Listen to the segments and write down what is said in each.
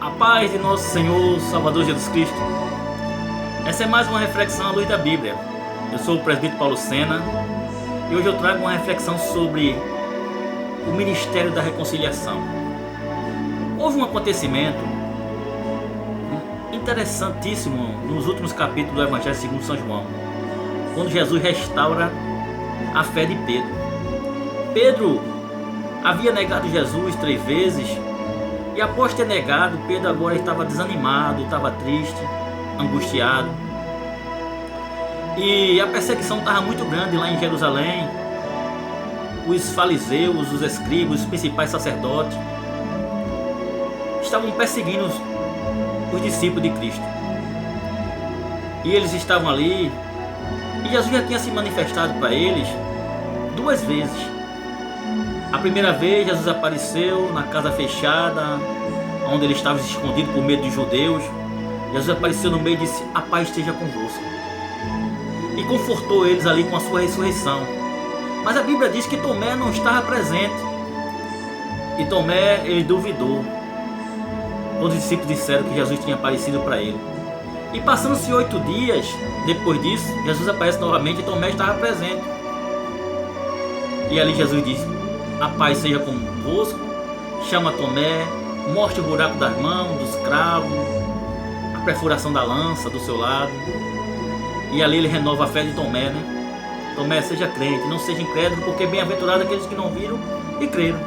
A paz de nosso Senhor Salvador Jesus Cristo. Essa é mais uma reflexão à luz da Bíblia. Eu sou o presbítero Paulo Sena e hoje eu trago uma reflexão sobre o ministério da reconciliação. Houve um acontecimento interessantíssimo nos últimos capítulos do Evangelho segundo São João, quando Jesus restaura a fé de Pedro. Pedro havia negado Jesus 3 vezes e após ter negado, Pedro agora estava desanimado, estava triste, angustiado. E a perseguição estava muito grande lá em Jerusalém. Os fariseus, os escribas, os principais sacerdotes estavam perseguindo os discípulos de Cristo. E eles estavam ali, e Jesus já tinha se manifestado para eles 2 vezes. A primeira vez Jesus apareceu na casa fechada, onde ele estava escondido por medo dos judeus. Jesus apareceu no meio e disse: "A paz esteja convosco", e confortou eles ali com a sua ressurreição. Mas a Bíblia diz que Tomé não estava presente, e Tomé, ele duvidou quando os discípulos disseram que Jesus tinha aparecido para ele. E passando-se 8 dias depois disso, Jesus aparece novamente e Tomé estava presente. E ali Jesus disse: "A paz seja convosco", chama Tomé, mostra o buraco das mãos, dos cravos, a perfuração da lança do seu lado. E ali ele renova a fé de Tomé, né? Tomé, seja crente, não seja incrédulo, porque bem-aventurado aqueles que não viram e creram.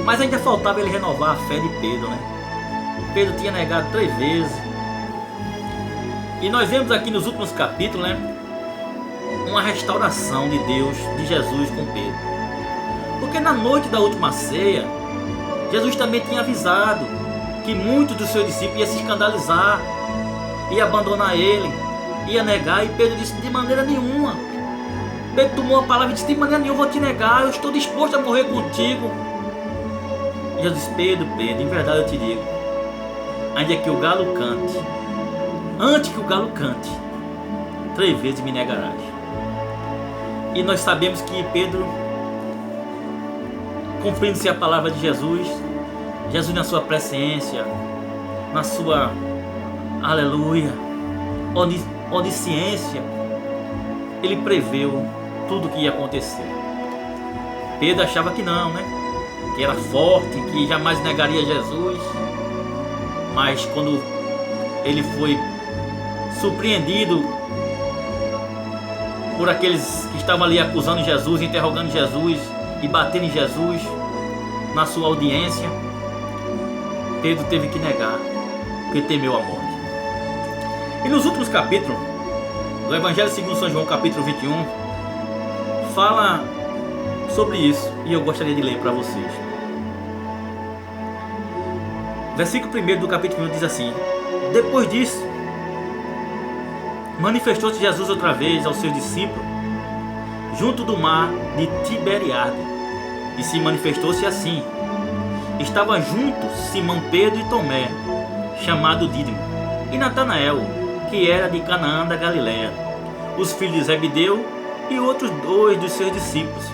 Mas ainda faltava ele renovar a fé de Pedro, né? Pedro tinha negado 3 vezes. E nós vemos aqui nos últimos capítulos, né, uma restauração de Deus, de Jesus com Pedro. Porque na noite da última ceia, Jesus também tinha avisado que muitos dos seus discípulos iam se escandalizar, iam abandonar ele, iam negar. E Pedro disse: "De maneira nenhuma". Pedro tomou a palavra e disse: "De maneira nenhuma eu vou te negar, eu estou disposto a morrer contigo". E Jesus disse: Pedro, em verdade eu te digo, ainda que o galo cante, antes que o galo cante, 3 vezes me negarás. E nós sabemos que Pedro, cumprindo-se a palavra de Jesus, Jesus na sua presciência, na sua, aleluia, onisciência, ele preveu tudo o que ia acontecer. Pedro achava que não, né? Que era forte, que jamais negaria Jesus. Mas quando ele foi surpreendido por aqueles que estavam ali acusando Jesus, interrogando Jesus e batendo em Jesus na sua audiência, Pedro teve que negar, porque temeu a morte. E nos últimos capítulos do Evangelho segundo São João, capítulo 21, fala sobre isso, e eu gostaria de ler para vocês. Versículo 1 do capítulo 1 diz assim: "Depois disso, manifestou-se Jesus outra vez aos seus discípulos junto do mar de Tiberiade, e se manifestou-se assim: estava juntos Simão Pedro e Tomé, chamado Dídimo, e Natanael, que era de Canaã da Galileia, os filhos de Zebedeu, e outros 2 dos seus discípulos.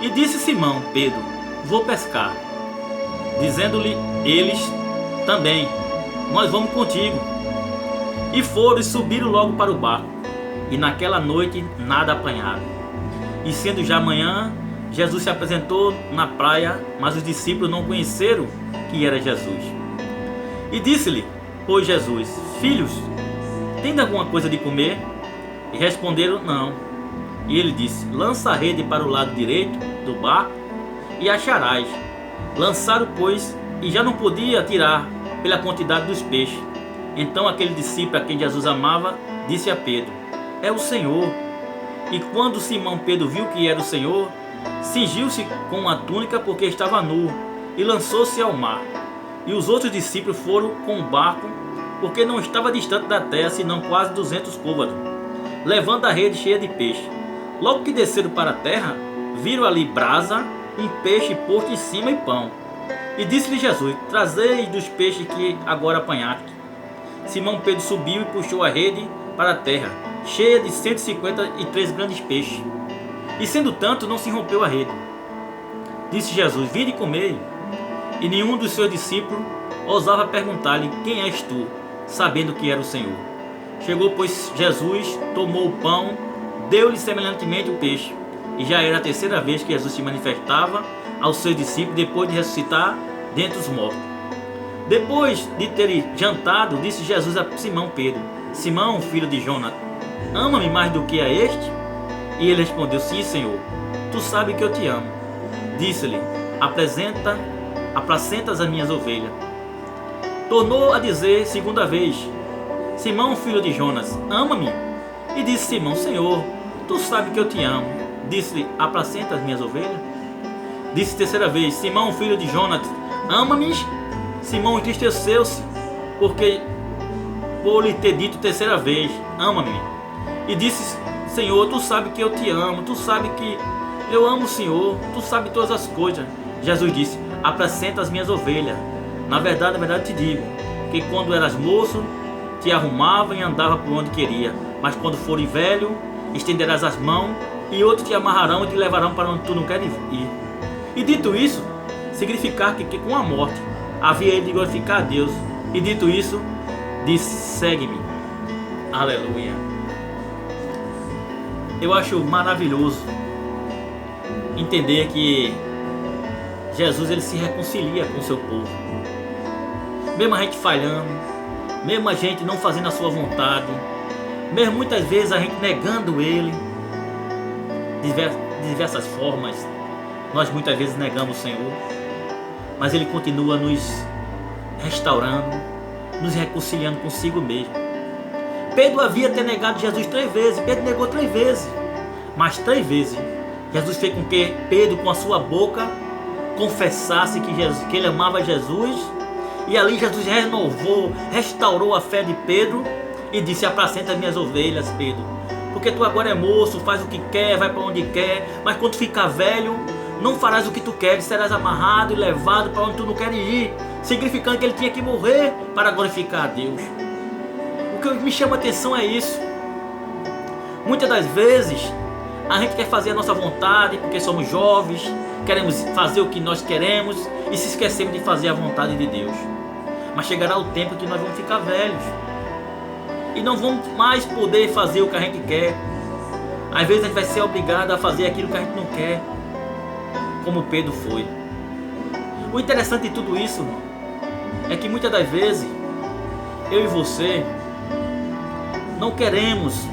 E disse Simão Pedro: vou pescar. Dizendo-lhe eles também: nós vamos contigo. E foram e subiram logo para o barco, e naquela noite nada apanharam. E sendo já manhã, Jesus se apresentou na praia, mas os discípulos não conheceram que era Jesus. E disse-lhe, pois Jesus: filhos, tem alguma coisa de comer? E responderam: não. E ele disse: lança a rede para o lado direito do barco e acharás. Lançaram, pois, e já não podia tirar pela quantidade dos peixes. Então aquele discípulo a quem Jesus amava disse a Pedro: é o Senhor. E quando Simão Pedro viu que era o Senhor, cingiu-se com a túnica, porque estava nu, e lançou-se ao mar. E os outros discípulos foram com o barco, porque não estava distante da terra, senão quase 200 côvados, levando a rede cheia de peixe. Logo que desceram para a terra, viram ali brasa, um peixe posto em cima e pão. E disse-lhe Jesus: trazei dos peixes que agora apanhaste. Simão Pedro subiu e puxou a rede para a terra, cheia de 153 grandes peixes. E sendo tanto, não se rompeu a rede. Disse Jesus: vinde e comei. E nenhum dos seus discípulos ousava perguntar-lhe: quem és tu? Sabendo que era o Senhor. Chegou, pois, Jesus, tomou o pão, deu-lhe semelhantemente o peixe. E já era a terceira vez que Jesus se manifestava aos seus discípulos depois de ressuscitar dentre os mortos. Depois de ter jantado, disse Jesus a Simão Pedro: Simão, filho de Jonas, ama-me mais do que a este? E ele respondeu: sim, Senhor, tu sabes que eu te amo. Disse-lhe: apacentas as minhas ovelhas. Tornou a dizer segunda vez: Simão, filho de Jonas, ama-me? E disse Simão: Senhor, tu sabes que eu te amo. Disse-lhe: apacenta as minhas ovelhas. Disse terceira vez: Simão, filho de Jonas, ama-me? Simão entristeceu-se, porque por lhe ter dito terceira vez: ama-me. E disse: Senhor, tu sabes que eu te amo, tu sabes que eu amo o Senhor, tu sabes todas as coisas. Jesus disse: apacenta as minhas ovelhas. Na verdade te digo, que quando eras moço, te arrumava e andava por onde queria. Mas quando fores velho, estenderás as mãos, e outros te amarrarão e te levarão para onde tu não queres ir. E dito isso, significar que com a morte havia ele de glorificar a Deus. E dito isso, disse: segue-me. Aleluia. Eu acho maravilhoso entender que Jesus ele se reconcilia com o seu povo. Mesmo a gente falhando, mesmo a gente não fazendo a sua vontade, mesmo muitas vezes a gente negando ele de diversas formas, nós muitas vezes negamos o Senhor, mas ele continua nos restaurando, nos reconciliando consigo mesmo. Pedro havia ter negado Jesus 3 vezes, Pedro negou 3 vezes, mas 3 vezes Jesus fez com que Pedro com a sua boca confessasse que ele amava Jesus, e ali Jesus renovou, restaurou a fé de Pedro e disse: apacenta as minhas ovelhas, Pedro, porque tu agora é moço, faz o que quer, vai para onde quer, mas quando ficar velho, não farás o que tu queres, serás amarrado e levado para onde tu não queres ir, significando que ele tinha que morrer para glorificar a Deus. O que me chama a atenção é isso. Muitas das vezes a gente quer fazer a nossa vontade porque somos jovens, queremos fazer o que nós queremos e se esquecemos de fazer a vontade de Deus. Mas chegará o tempo que nós vamos ficar velhos e não vamos mais poder fazer o que a gente quer. Às vezes a gente vai ser obrigado a fazer aquilo que a gente não quer, como Pedro foi. O interessante de tudo isso é que muitas das vezes eu e você não queremos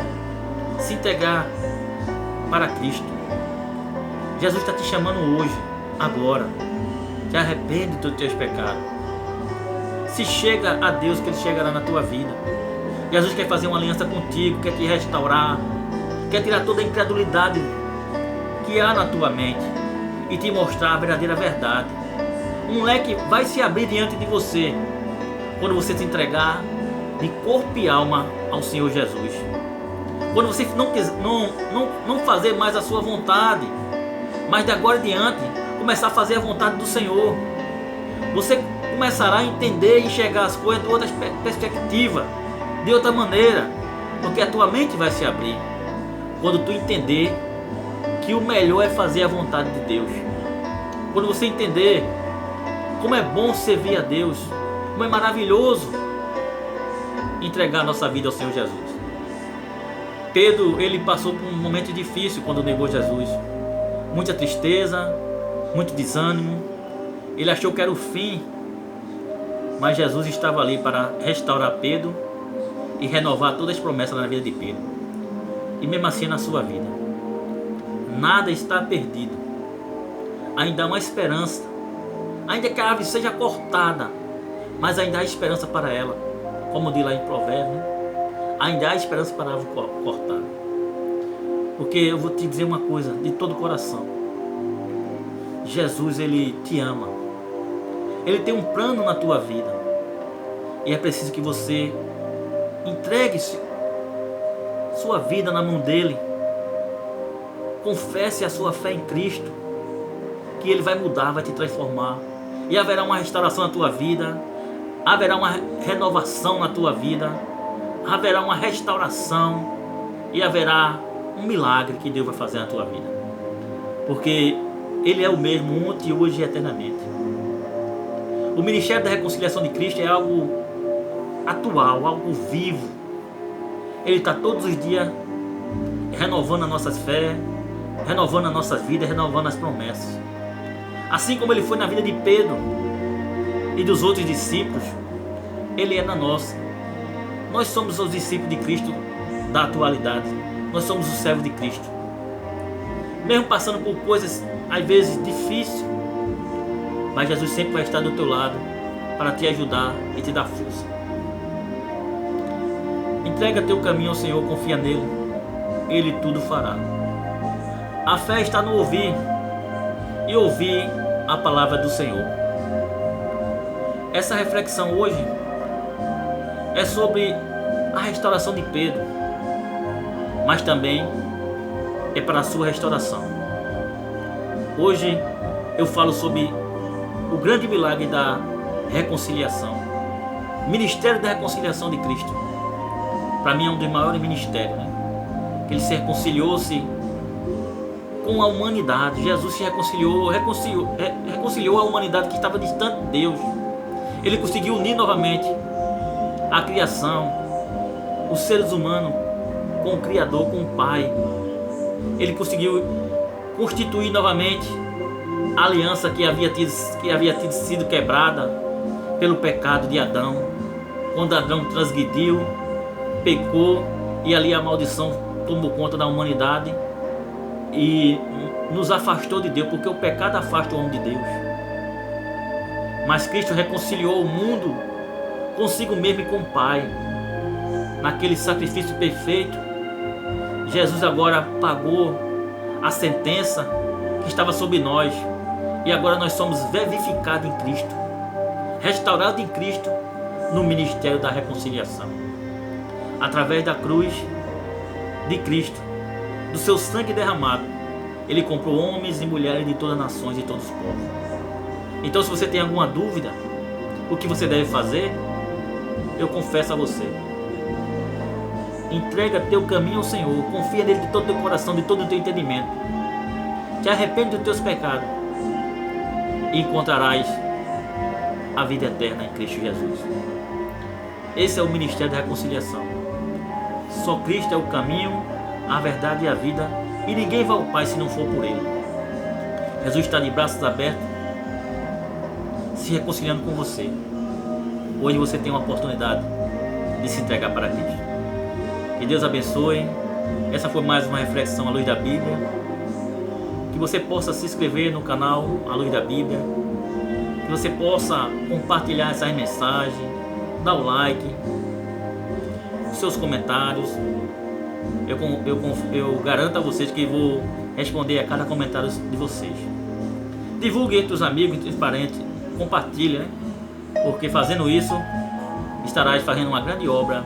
se entregar para Cristo. Jesus está te chamando hoje, agora. Te arrepende dos teus pecados. Se chega a Deus, que Ele chegará na tua vida. Jesus quer fazer uma aliança contigo, quer te restaurar, quer tirar toda a incredulidade que há na tua mente e te mostrar a verdadeira verdade. Um leque vai se abrir diante de você quando você se entregar de corpo e alma ao Senhor Jesus. Quando você não fazer mais a sua vontade, mas de agora em diante começar a fazer a vontade do Senhor, você começará a entender e enxergar as coisas de outra perspectiva, de outra maneira, porque a tua mente vai se abrir quando tu entender que o melhor é fazer a vontade de Deus. Quando você entender como é bom servir a Deus, como é maravilhoso entregar a nossa vida ao Senhor Jesus. Pedro, ele passou por um momento difícil quando negou Jesus. Muita tristeza, muito desânimo. Ele achou que era o fim, mas Jesus estava ali para restaurar Pedro e renovar todas as promessas na vida de Pedro. E mesmo assim na sua vida. Nada está perdido. Ainda há uma esperança. Ainda que a árvore seja cortada, mas ainda há esperança para ela. Como diz lá em Provérbios, né? Ainda há esperança para a árvore cortada. Porque eu vou te dizer uma coisa de todo o coração. Jesus, Ele te ama. Ele tem um plano na tua vida. E é preciso que você entregue sua vida na mão dEle. Confesse a sua fé em Cristo, que Ele vai mudar, vai te transformar. E haverá uma restauração na tua vida. Haverá uma renovação na tua vida. Haverá uma restauração. E haverá um milagre que Deus vai fazer na tua vida. Porque Ele é o mesmo ontem, hoje e eternamente. O ministério da reconciliação de Cristo é algo atual, algo vivo. Ele está todos os dias renovando as nossas fé, renovando as nossas vidas, renovando as promessas. Assim como ele foi na vida de Pedro e dos outros discípulos, ele é na nossa. Nós somos os discípulos de Cristo da atualidade. Nós somos o servo de Cristo. Mesmo passando por coisas às vezes difíceis, mas Jesus sempre vai estar do teu lado para te ajudar e te dar força. Entrega teu caminho ao Senhor, confia nele, ele tudo fará. A fé está no ouvir e ouvir a palavra do Senhor. Essa reflexão hoje é sobre a restauração de Pedro, mas também é para a sua restauração. Hoje eu falo sobre o grande milagre da reconciliação, ministério da reconciliação de Cristo. Para mim é um dos maiores ministérios, né? Ele se reconciliou-se com a humanidade. Jesus se reconciliou a humanidade que estava distante de Deus. Ele conseguiu unir novamente a criação, os seres humanos com o Criador, com o Pai. Ele conseguiu constituir novamente a aliança que havia sido quebrada pelo pecado de Adão. Quando Adão transgrediu, pecou, e ali a maldição tomou conta da humanidade e nos afastou de Deus, porque o pecado afasta o homem de Deus. Mas Cristo reconciliou o mundo consigo mesmo e com o Pai. Naquele sacrifício perfeito, Jesus agora pagou a sentença que estava sobre nós, e agora nós somos vivificados em Cristo, restaurados em Cristo, no ministério da reconciliação. Através da cruz de Cristo, do seu sangue derramado, ele comprou homens e mulheres de todas as nações e todos os povos. Então, se você tem alguma dúvida, o que você deve fazer, eu confesso a você: entrega teu caminho ao Senhor, confia nele de todo o teu coração, de todo o teu entendimento, te arrepende dos teus pecados e encontrarás a vida eterna em Cristo Jesus. Esse é o ministério da reconciliação. Só Cristo é o caminho, a verdade e a vida, e ninguém vai ao Pai se não for por Ele. Jesus está de braços abertos, se reconciliando com você. Hoje você tem uma oportunidade de se entregar para Cristo. Que Deus abençoe. Essa foi mais uma reflexão à luz da Bíblia. Que você possa se inscrever no canal à luz da Bíblia. Que você possa compartilhar essas mensagens, dar o like, os seus comentários. Eu garanto a vocês que vou responder a cada comentário de vocês. Divulgue entre os amigos, entre os parentes, compartilhe, né? Porque fazendo isso, estarás fazendo uma grande obra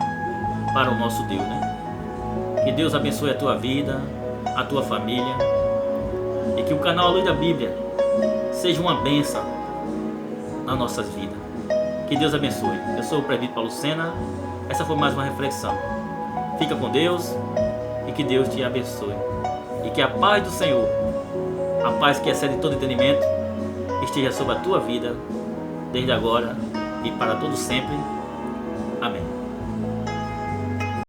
para o nosso Deus, né? Que Deus abençoe a tua vida, a tua família, e que o canal A Luz da Bíblia seja uma bênção nas nossas vidas. Que Deus abençoe. Eu sou o presbítero Paulo Sena. Essa foi mais uma reflexão. Fica com Deus e que Deus te abençoe. E que a paz do Senhor, a paz que excede todo entendimento, esteja sobre a tua vida, desde agora e para todo sempre. Amém.